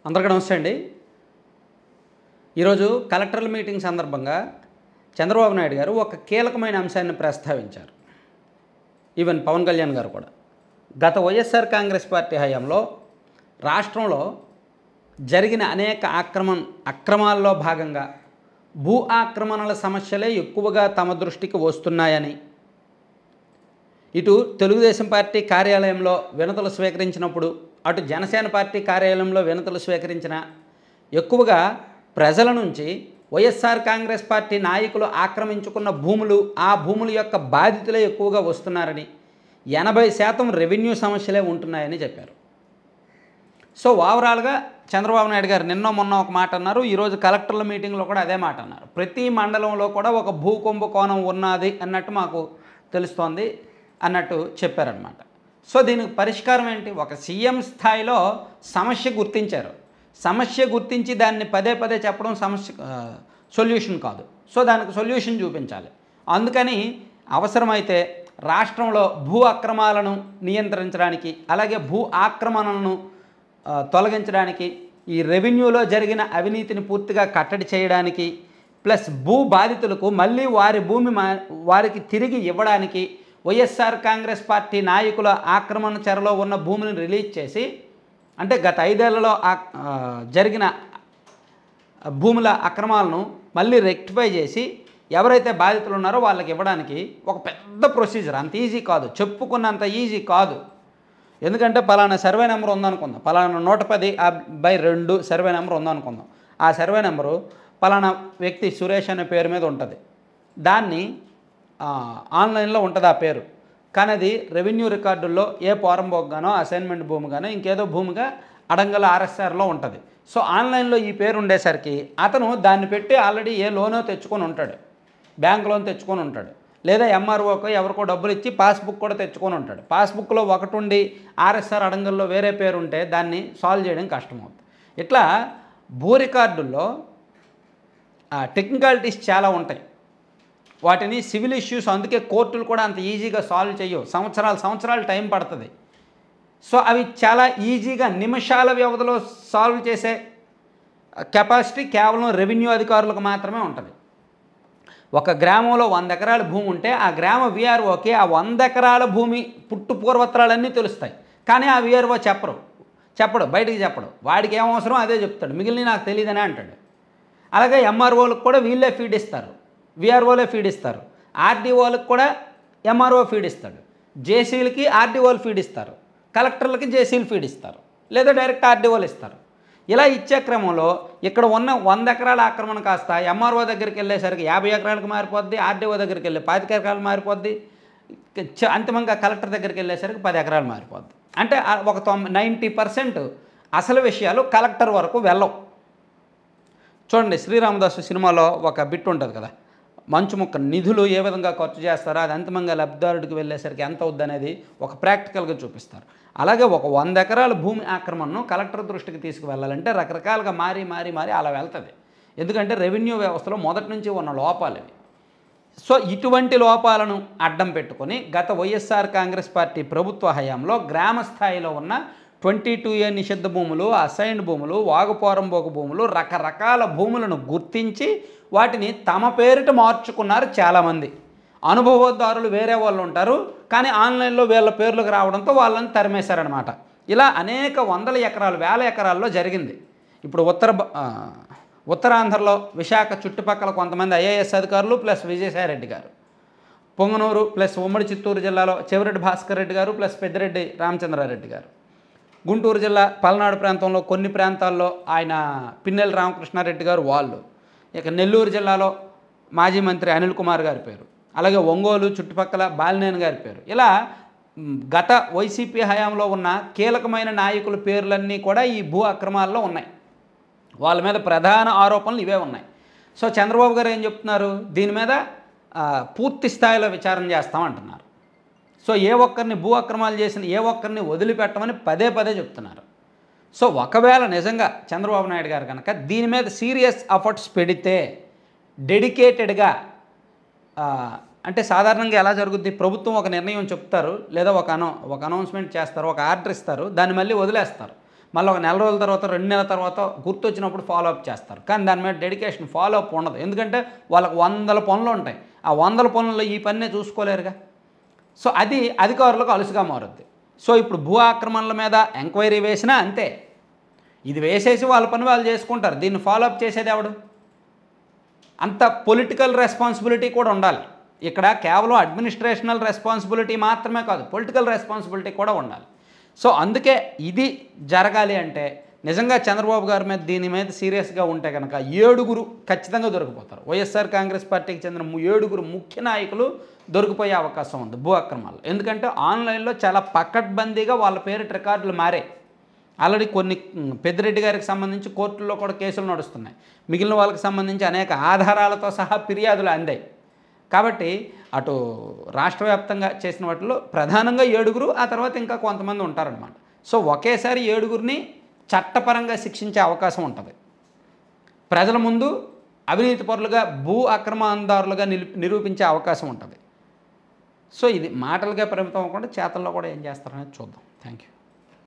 అందరికీ నమస్తే అండి. ఈరోజు కలెక్టర్ల మీటింగ్ సందర్భంగా చంద్రబాబు నాయుడు గారు ఒక కీలకమైన అంశాన్ని ప్రస్తావించారు. ఈవెన్ పవన్ కళ్యాణ్ గారు కూడా గత వైఎస్ఆర్ కాంగ్రెస్ పార్టీ హయాంలో రాష్ట్రంలో జరిగిన అనేక అక్రమాల్లో భాగంగా భూ ఆక్రమణల సమస్యలే ఎక్కువగా తమ దృష్టికి వస్తున్నాయని, ఇటు తెలుగుదేశం పార్టీ కార్యాలయంలో వినతులు స్వీకరించినప్పుడు, అటు జనసేన పార్టీ కార్యాలయంలో వినతులు స్వీకరించిన ఎక్కువగా ప్రజల నుంచి వైఎస్ఆర్ కాంగ్రెస్ పార్టీ నాయకులు ఆక్రమించుకున్న భూములు, ఆ భూముల యొక్క బాధితులే ఎక్కువగా వస్తున్నారని, 80% రెవెన్యూ సమస్యలే ఉంటున్నాయని చెప్పారు. సో ఓవరాల్గా చంద్రబాబు నాయుడు గారు నిన్న మొన్న ఒక మాట అన్నారు, ఈరోజు కలెక్టర్ల మీటింగ్లో కూడా అదే మాట అన్నారు. ప్రతి మండలంలో కూడా ఒక భూ కుంభకోణం ఉన్నది అన్నట్టు మాకు తెలుస్తోంది అన్నట్టు చెప్పారనమాట. సో దీనికి పరిష్కారం ఏంటి? ఒక సీఎం స్థాయిలో సమస్య గుర్తించారు. సమస్య గుర్తించి దాన్ని పదే పదే చెప్పడం సమస్య సొల్యూషన్ కాదు. సో దానికి సొల్యూషన్ చూపించాలి. అందుకని అవసరమైతే రాష్ట్రంలో భూ అక్రమాలను నియంత్రించడానికి, అలాగే భూ ఆక్రమణలను తొలగించడానికి, ఈ రెవెన్యూలో జరిగిన అవినీతిని పూర్తిగా కట్టడి చేయడానికి, ప్లస్ భూ బాధితులకు మళ్ళీ వారి భూమి వారికి తిరిగి ఇవ్వడానికి, వైఎస్ఆర్ కాంగ్రెస్ పార్టీ నాయకుల ఆక్రమణ చెరలో ఉన్న భూమిని రిలీజ్ చేసి, అంటే గత 5 ఏళ్లలో జరిగిన భూముల అక్రమాలను మళ్ళీ రెక్టిఫై చేసి ఎవరైతే బాధితులు ఉన్నారో వాళ్ళకి ఇవ్వడానికి ఒక పెద్ద ప్రొసీజర్. అంత ఈజీ కాదు, చెప్పుకున్నంత ఈజీ కాదు. ఎందుకంటే పలానా సర్వే నెంబర్ ఉందనుకుందాం, పలానా 110/2 సర్వే నెంబర్ ఉందనుకుందాం. ఆ సర్వే నెంబరు పలానా వ్యక్తి సురేష్ అనే పేరు మీద ఉంటుంది. దాన్ని ఆన్లైన్లో ఉంటుంది ఆ పేరు, కానీ అది రెవెన్యూ రికార్డుల్లో ఏ పోరంబోగ్గానో, అసైన్మెంట్ భూమిగానో, ఇంకేదో భూమిగా అడంగల ఆర్ఎస్ఆర్లో ఉంటుంది. సో ఆన్లైన్లో ఈ పేరు ఉండేసరికి అతను దాన్ని పెట్టి ఆల్రెడీ ఏ లోనో తెచ్చుకొని ఉంటాడు, బ్యాంక్ లోన్ తెచ్చుకొని ఉంటాడు, లేదా ఎంఆర్ఓకో ఎవరికో డబ్బులు ఇచ్చి పాస్బుక్ కూడా తెచ్చుకొని ఉంటాడు. పాస్బుక్లో ఒకటి ఉండి ఆర్ఎస్ఆర్ అడంగల్లో వేరే పేరు ఉంటే దాన్ని సాల్వ్ చేయడం కష్టమవుతుంది. ఇట్లా భూ రికార్డుల్లో టెక్నికాలిటీస్ చాలా ఉంటాయి. వాటిని సివిల్ ఇష్యూస్, అందుకే కోర్టులు కూడా అంత ఈజీగా సాల్వ్ చేయవు, సంవత్సరాలు టైం పడుతుంది. సో అవి చాలా ఈజీగా నిమిషాల వ్యవధిలో సాల్వ్ చేసే కెపాసిటీ కేవలం రెవెన్యూ అధికారులకు మాత్రమే ఉంటుంది. ఒక గ్రామంలో 100 ఎకరాల భూమి ఉంటే ఆ గ్రామ విఆర్ఓకి ఆ 100 ఎకరాల భూమి పుట్టు పూర్వత్రాలన్నీ తెలుస్తాయి. కానీ ఆ విఆర్ఓ చెప్పడు, బయటికి చెప్పడు. వాడికి ఏం అవసరం అదే చెప్తాడు, మిగిలిన నాకు తెలియదనే అంటాడు. అలాగే ఎంఆర్ఓలకు కూడా వీళ్ళే ఫీడ్ ఇస్తారు, విఆర్ఓలే ఫీడ్ ఇస్తారు. ఆర్డీఓలకు కూడా ఎంఆర్ఓ ఫీడ్ ఇస్తాడు, జేసీలకి ఆర్డీఓలు ఫీడ్ ఇస్తారు, కలెక్టర్లకి జేసీలు ఫీడ్ ఇస్తారు, లేదా డైరెక్ట్ ఆర్డీఓలు ఇస్తారు. ఇలా ఇచ్చే క్రమంలో ఇక్కడ ఉన్న 100 ఎకరాల ఆక్రమణ కాస్త ఎంఆర్ఓ దగ్గరికి వెళ్ళేసరికి 50 ఎకరాలకు మారిపోద్ది, ఆర్డీఓ దగ్గరికి వెళ్ళి 25 ఎకరాలు మారిపోద్ది, అంతిమంగా కలెక్టర్ దగ్గరికి వెళ్ళేసరికి 10 ఎకరాలు మారిపోద్ది. అంటే ఒక 90% అసలు విషయాలు కలెక్టర్ వరకు వెళ్ళవు. చూడండి, శ్రీరామదాసు సినిమాలో ఒక బిట్ ఉంటుంది కదా, మంచు ముక్క నిధులు ఏ విధంగా ఖర్చు చేస్తారో అది అంతిమంగా లబ్ధిదారుడికి వెళ్ళేసరికి ఎంత అవుద్ది అనేది ఒక ప్రాక్టికల్గా చూపిస్తారు. అలాగే ఒక 100 ఎకరాల భూమి ఆక్రమణను కలెక్టర్ దృష్టికి తీసుకువెళ్ళాలంటే రకరకాలుగా మారి అలా వెళ్తుంది. ఎందుకంటే రెవెన్యూ వ్యవస్థలో మొదటి నుంచి ఉన్న లోపాలు ఇవి. సో ఇటువంటి లోపాలను అడ్డం పెట్టుకొని గత వైఎస్ఆర్ కాంగ్రెస్ పార్టీ ప్రభుత్వ హయాంలో గ్రామ స్థాయిలో ఉన్న 22A నిషిద్ధ భూములు, అసైన్డ్ భూములు, వాగుపోరంబోకు భూములు, రకరకాల భూములను గుర్తించి వాటిని తమ పేరిట మార్చుకున్నారు చాలామంది. అనుభవదారులు వేరే వాళ్ళు ఉంటారు, కానీ ఆన్లైన్లో వీళ్ళ పేర్లకు రావడంతో వాళ్ళని తరిమేశారనమాట. ఇలా అనేక వందల ఎకరాలు, వేల ఎకరాల్లో జరిగింది. ఇప్పుడు ఉత్తరాంధ్రలో విశాఖ చుట్టుపక్కల కొంతమంది ఐఏఎస్ అధికారులు ప్లస్ విజయసాయిరెడ్డి గారు, పొంగనూరు ప్లస్ ఉమ్మడి చిత్తూరు జిల్లాలో చెవిరెడ్డి భాస్కర్ రెడ్డి గారు ప్లస్ పెద్దిరెడ్డి రామచంద్రారెడ్డి గారు, గుంటూరు జిల్లా పల్నాడు ప్రాంతంలో కొన్ని ప్రాంతాల్లో ఆయన పిన్నెల రామకృష్ణారెడ్డి గారు వాళ్ళు, ఇక నెల్లూరు జిల్లాలో మాజీ మంత్రి అనిల్ కుమార్ గారి పేరు, అలాగే ఒంగోలు చుట్టుపక్కల బాలినేని గారి పేరు. ఇలా గత వైసీపీ హయాంలో ఉన్న కీలకమైన నాయకుల పేర్లన్నీ కూడా ఈ భూ అక్రమాల్లో ఉన్నాయి. వాళ్ళ మీద ప్రధాన ఆరోపణలు ఇవే ఉన్నాయి. సో చంద్రబాబు గారు ఏం చెప్తున్నారు, దీని మీద పూర్తి స్థాయిలో విచారణ చేస్తామంటున్నారు. సో ఏ ఒక్కరిని భూ అక్రమాలు చేసిన ఏ ఒక్కరిని వదిలిపెట్టమని పదే చెప్తున్నారు. సో ఒకవేళ నిజంగా చంద్రబాబు నాయుడు గారు కనుక దీని మీద సీరియస్ ఎఫర్ట్స్ పెడితే, డెడికేటెడ్గా, అంటే సాధారణంగా ఎలా జరుగుద్ది, ప్రభుత్వం ఒక నిర్ణయం చెప్తారు, లేదా ఒక అనౌన్స్మెంట్ చేస్తారు, ఒక ఆర్డర్ ఇస్తారు, దాన్ని మళ్ళీ వదిలేస్తారు. మళ్ళీ ఒక నెల రోజుల తర్వాత 2 నెలల తర్వాత గుర్తొచ్చినప్పుడు ఫాలో అప్ చేస్తారు. కానీ దాని మీద డెడికేషన్ ఫాలో అప్ ఉండదు. ఎందుకంటే వాళ్ళకి వందల పనులు ఉంటాయి. ఆ వందల పనుల్లో ఈ పన్నే చూసుకోలేరుగా. సో అది అధికారులకు అలుసుగా మారుద్ది. సో ఇప్పుడు భూ ఆక్రమణల మీద ఎంక్వైరీ వేసినా అంతే. ఇది వేసేసి వాళ్ళ పని వాళ్ళు చేసుకుంటారు. దీన్ని ఫాలో అప్ చేసేది ఎవడు? అంత పొలిటికల్ రెస్పాన్సిబిలిటీ కూడా ఉండాలి. ఇక్కడ కేవలం అడ్మినిస్ట్రేషనల్ రెస్పాన్సిబిలిటీ మాత్రమే కాదు, పొలిటికల్ రెస్పాన్సిబిలిటీ కూడా ఉండాలి. సో అందుకే ఇది జరగాలి అంటే నిజంగా చంద్రబాబు గారి మీద దీని మీద సీరియస్గా ఉంటే కనుక 7 ఖచ్చితంగా దొరికిపోతారు. వైఎస్ఆర్ కాంగ్రెస్ పార్టీకి చెందిన 7 ముఖ్య నాయకులు దొరికిపోయే అవకాశం ఉంది భూ అక్రమాలు. ఎందుకంటే ఆన్లైన్లో చాలా పకడ్బందీగా వాళ్ళ పేరిట రికార్డులు మారాయి. ఆల్రెడీ కొన్ని పెద్దిరెడ్డి గారికి సంబంధించి కోర్టుల్లో కూడా కేసులు నడుస్తున్నాయి. మిగిలిన వాళ్ళకి సంబంధించి అనేక ఆధారాలతో సహా ఫిర్యాదులు అందాయి. కాబట్టి అటు రాష్ట్ర వ్యాప్తంగా చేసిన వాటిలో ప్రధానంగా 7, ఆ తర్వాత ఇంకా కొంతమంది ఉంటారనమాట. సో ఒకేసారి 7 చట్టపరంగా శిక్షించే అవకాశం ఉంటుంది. ప్రజల ముందు అవినీతిపరులుగా భూ అక్రమదారులుగా నిరూపించే అవకాశం ఉంటుంది. సో ఇది మాటలుగా పరిమితం అవ్వకుండా చేతల్లో కూడా ఏం చేస్తారనేది చూద్దాం. Thank you.